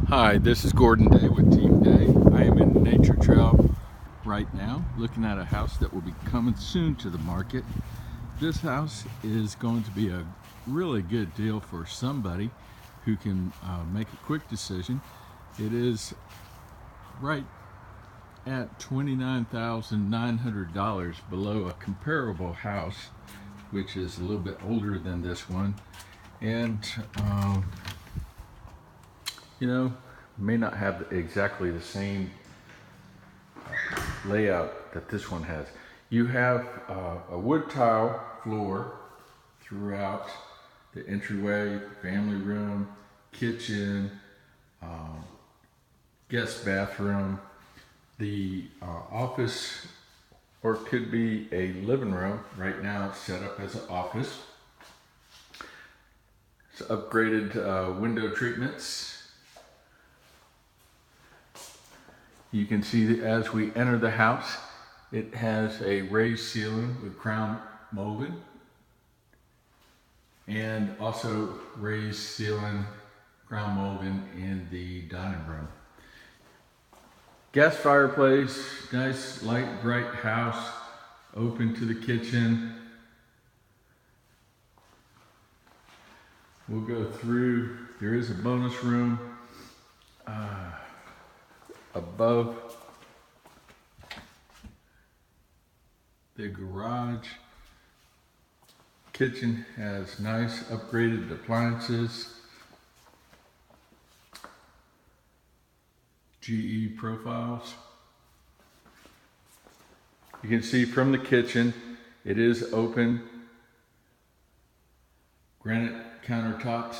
Hi, this is Gordon Day with Team Day. I am in Nature Trail right now looking at a house that will be coming soon to the market. This house is going to be a really good deal for somebody who can make a quick decision. It is right at $29,900 below a comparable house, which is a little bit older than this one. And may not have exactly the same layout that this one has. You have a wood tile floor throughout the entryway, family room, kitchen, guest bathroom, the office, or it could be a living room. Right now it's set up as an office. It's upgraded window treatments. You can see that as we enter the house, it has a raised ceiling with crown molding, and also raised ceiling, crown molding in the dining room. Gas fireplace, nice light bright house, open to the kitchen. We'll go through, there is a bonus room above the garage. Kitchen has nice upgraded appliances, GE profiles. You can see from the kitchen, it is open. Granite countertops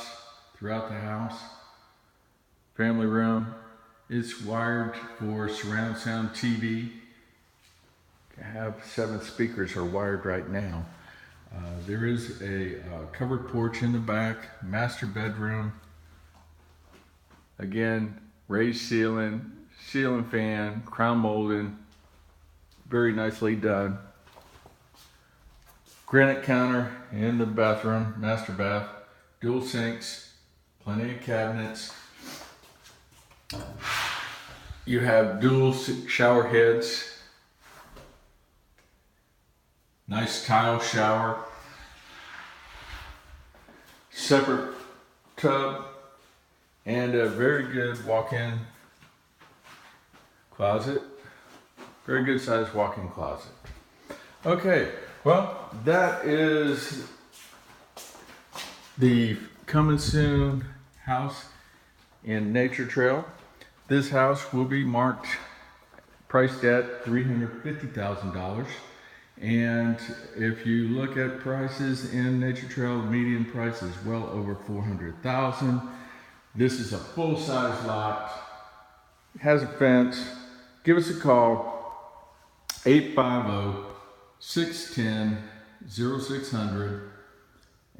throughout the house. Family room. It's wired for surround sound TV. I have 7 speakers are wired right now. There is a covered porch in the back, master bedroom. Again, raised ceiling, ceiling fan, crown molding, very nicely done. Granite counter in the bathroom, master bath, dual sinks, plenty of cabinets. You have dual shower heads, nice tile shower, separate tub, and a very good walk-in closet. Very good sized walk-in closet. Okay, well, that is the coming soon house in Nature Trail. This house will be priced at $350,000. And if you look at prices in Nature Trail, the median price is well over $400,000. This is a full-size lot. It has a fence. Give us a call, 850-610-0600,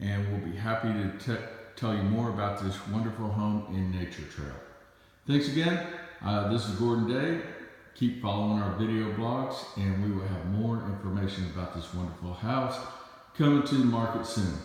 and we'll be happy to tell you more about this wonderful home in Nature Trail. Thanks again. This is Gordon Day. Keep following our video blogs, and we will have more information about this wonderful house coming to the market soon.